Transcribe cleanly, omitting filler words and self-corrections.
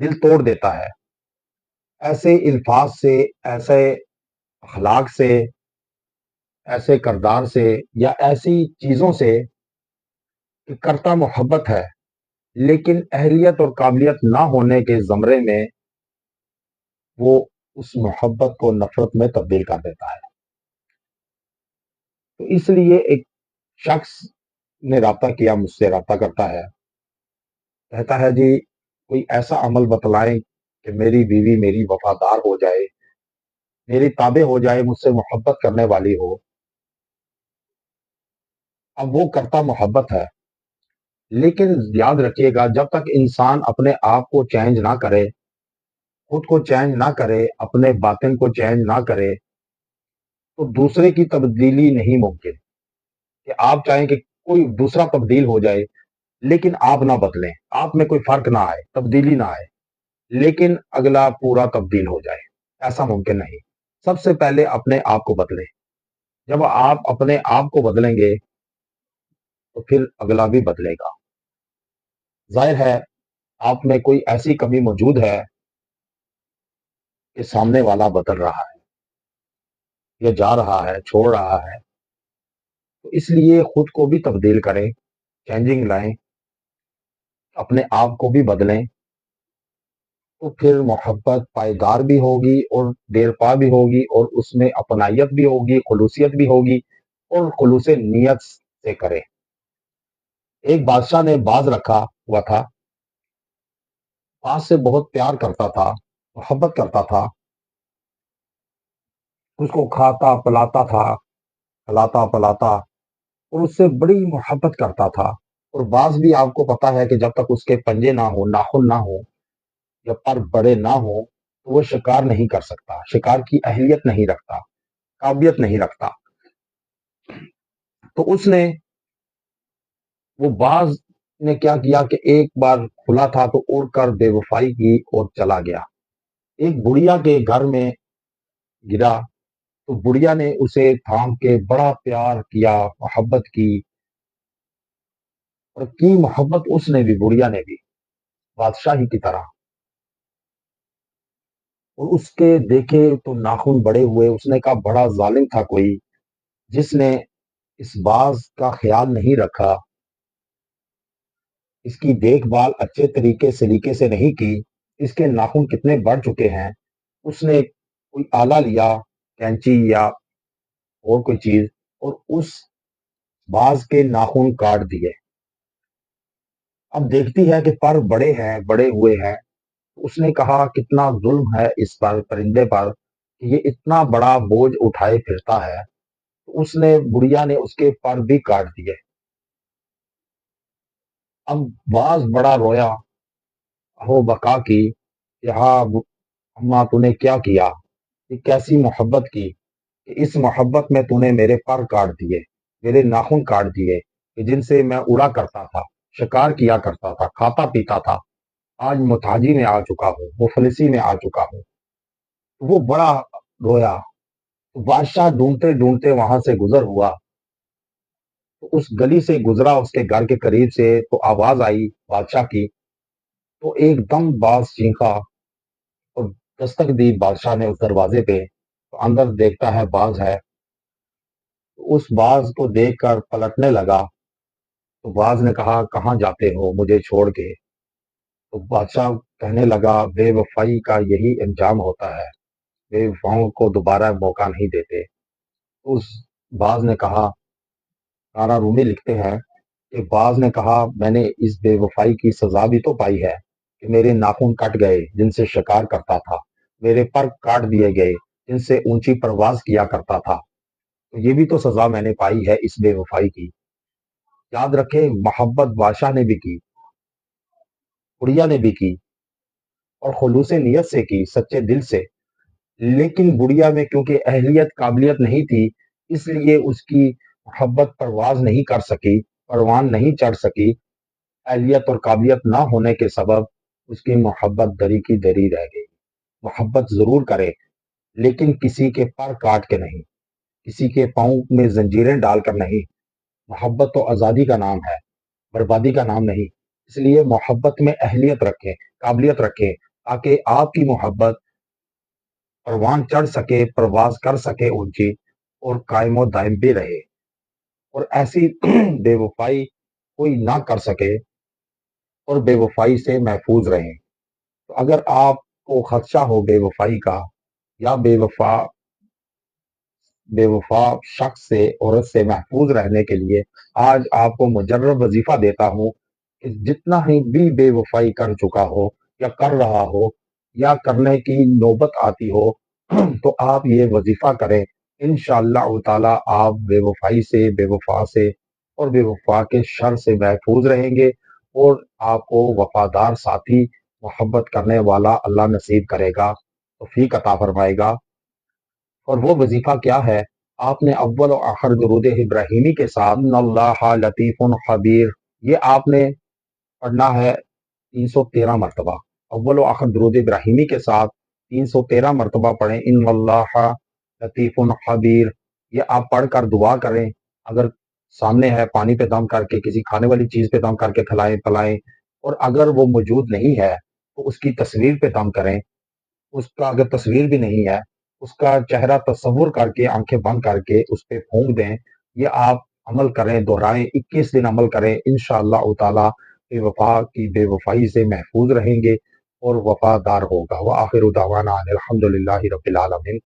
دل توڑ دیتا ہے ایسے الفاظ سے، ایسے اخلاق سے، ایسے کردار سے یا ایسی چیزوں سے کہ کرتا محبت ہے لیکن اہلیت اور قابلیت نہ ہونے کے زمرے میں وہ اس محبت کو نفرت میں تبدیل کر دیتا ہے۔ تو اس لیے ایک شخص نے رابطہ کیا، مجھ سے رابطہ کرتا ہے، کہتا ہے جی کوئی ایسا عمل بتلائیں کہ میری بیوی میری وفادار ہو جائے، میری تابع ہو جائے، مجھ سے محبت کرنے والی ہو۔ اب وہ کرتا محبت ہے، لیکن یاد رکھیے گا جب تک انسان اپنے آپ کو چینج نہ کرے، خود کو چینج نہ کرے، اپنے باطن کو چینج نہ کرے، تو دوسرے کی تبدیلی نہیں ممکن۔ کہ آپ چاہیں کہ کوئی دوسرا تبدیل ہو جائے لیکن آپ نہ بدلیں، آپ میں کوئی فرق نہ آئے، تبدیلی نہ آئے، لیکن اگلا پورا تبدیل ہو جائے، ایسا ممکن نہیں۔ سب سے پہلے اپنے آپ کو بدلیں۔ جب آپ اپنے آپ کو بدلیں گے تو پھر اگلا بھی بدلے گا۔ ظاہر ہے آپ میں کوئی ایسی کمی موجود ہے کہ سامنے والا بدل رہا ہے یا جا رہا ہے، چھوڑ رہا ہے، تو اس لیے خود کو بھی تبدیل کریں، چینجنگ لائیں، اپنے آپ کو بھی بدلیں، تو پھر محبت پائیدار بھی ہوگی اور دیر پا بھی ہوگی، اور اس میں اپنائیت بھی ہوگی، خلوصیت بھی ہوگی، اور خلوص نیت سے کریں۔ ایک بادشاہ نے باز رکھا ہوا تھا، باز سے بہت پیار کرتا تھا، محبت کرتا تھا، اس کو کھاتا پلاتا تھا، کھلاتا پلاتا، اور اس سے بڑی محبت کرتا تھا۔ اور باز بھی آپ کو پتا ہے کہ جب تک اس کے پنجے نہ ہو، ناخن نہ ہو، یا پر بڑے نہ ہو تو وہ شکار نہیں کر سکتا، شکار کی اہلیت نہیں رکھتا، قابلیت نہیں رکھتا۔ تو اس نے، وہ باز نے کیا کیا کہ ایک بار کھلا تھا تو اڑ کر بے وفائی کی اور چلا گیا، ایک بڑھیا کے گھر میں گرا، تو بڑھیا نے اسے تھام کے بڑا پیار کیا، محبت کی، اور کی محبت اس نے بھی، بڑھیا نے بھی، بادشاہی کی طرح۔ اور اس کے دیکھے تو ناخن بڑے ہوئے، اس نے کہا بڑا ظالم تھا کوئی جس نے اس باز کا خیال نہیں رکھا، اس کی دیکھ بھال اچھے طریقے سلیقے سے نہیں کی، اس کے ناخن کتنے بڑھ چکے ہیں۔ اس نے کوئی آلہ لیا، کینچی یا اور کوئی چیز، اور اس باز کے ناخن کاٹ دیے۔ اب دیکھتی ہے کہ پر بڑے ہیں، بڑے ہوئے ہیں، اس نے کہا کتنا ظلم ہے اس پر، پرندے پر، کہ یہ اتنا بڑا بوجھ اٹھائے پھرتا ہے۔ اس نے، بڑھیا نے اس کے پر بھی کاٹ دیے۔ اب باز بڑا رویا، ہو بکا کی کہ ہاں اماں تو نے کیا کیا، یہ کیسی محبت کی کہ اس محبت میں تو نے میرے پر کاٹ دیے، میرے ناخن کاٹ دیے، کہ جن سے میں اڑا کرتا تھا، شکار کیا کرتا تھا، کھاتا پیتا تھا، آج محتاجی میں آ چکا ہوں، مفلسی میں آ چکا ہوں۔ وہ بڑا رویا۔ بادشاہ ڈھونڈتے ڈھونڈتے وہاں سے گزر ہوا، تو اس گلی سے گزرا، اس کے گھر کے قریب سے، تو آواز آئی بادشاہ کی، تو ایک دم باز چینکا اور دستک دی بادشاہ نے اس دروازے پہ، تو اندر دیکھتا ہے باز ہے، تو اس باز کو دیکھ کر پلٹنے لگا، تو باز نے کہا کہاں جاتے ہو مجھے چھوڑ کے؟ تو بادشاہ کہنے لگا بے وفائی کا یہی انجام ہوتا ہے، بے وفاؤں کو دوبارہ موقع نہیں دیتے۔ اس باز نے کہا، کارا رومی لکھتے ہیں کہ باز نے کہا میں نے اس بے وفائی کی سزا بھی تو پائی ہے کہ میرے ناخن کٹ گئے جن سے شکار کرتا تھا، میرے پر کاٹ دیے گئے جن سے اونچی پرواز کیا کرتا تھا، تو یہ بھی تو سزا میں نے پائی ہے اس بے وفائی کی۔ یاد رکھیں محبت بادشاہ نے بھی کی، بڑھیا نے بھی کی، اور خلوص نیت سے کی، سچے دل سے، لیکن بڑھیا میں کیونکہ اہلیت قابلیت نہیں تھی، اس لیے اس کی محبت پرواز نہیں کر سکی، پروان نہیں چڑھ سکی۔ اہلیت اور قابلیت نہ ہونے کے سبب اس کی محبت دری کی دری رہ گئی۔ محبت ضرور کرے لیکن کسی کے پر کاٹ کے نہیں، کسی کے پاؤں میں زنجیریں ڈال کر نہیں۔ محبت تو آزادی کا نام ہے، بربادی کا نام نہیں۔ اس لیے محبت میں اہلیت رکھیں، قابلیت رکھیں، تاکہ آپ کی محبت پروان چڑھ سکے، پرواز کر سکے اونچی، اور قائم و دائم بھی رہے، اور ایسی بے وفائی کوئی نہ کر سکے، اور بے وفائی سے محفوظ رہیں۔ تو اگر آپ کو خدشہ ہو بے وفائی کا، یا بے وفا شخص سے، عورت سے محفوظ رہنے کے لیے آج آپ کو مجرب وظیفہ دیتا ہوں کہ جتنا ہی بھی بے وفائی کر چکا ہو، یا کر رہا ہو، یا کرنے کی نوبت آتی ہو، تو آپ یہ وظیفہ کریں۔ انشاءاللہ تعالی آپ بے وفائی سے، بے وفا سے، اور بے وفا کے شر سے محفوظ رہیں گے، اور آپ کو وفادار ساتھی، محبت کرنے والا اللہ نصیب کرے گا، توفیق عطا فرمائے گا۔ اور وہ وظیفہ کیا ہے؟ آپ نے اول و آخر درود ابراہیمی کے ساتھ ان اللہ لطیف خبیر، یہ آپ نے پڑھنا ہے 313 مرتبہ۔ اول و آخر درود ابراہیمی کے ساتھ 313 مرتبہ پڑھیں، ان اللہ لطیف خبیر۔ یہ آپ پڑھ کر دعا کریں، اگر سامنے ہے پانی پہ دم کر کے، کسی کھانے والی چیز پہ دم کر کے کھلائیں پلائیں، اور اگر وہ موجود نہیں ہے تو اس کی تصویر پہ دم کریں، اس کا اگر تصویر بھی نہیں ہے، اس کا چہرہ تصور کر کے، آنکھیں بند کر کے اس پہ پھونک دیں۔ یہ آپ عمل کریں، دہرائیں، 21 دن عمل کریں، انشاءاللہ تعالی بے وفا کی بے وفائی سے محفوظ رہیں گے، اور وفادار ہوگا۔ وآخر دعوانا ان الحمدللہ رب العالمین۔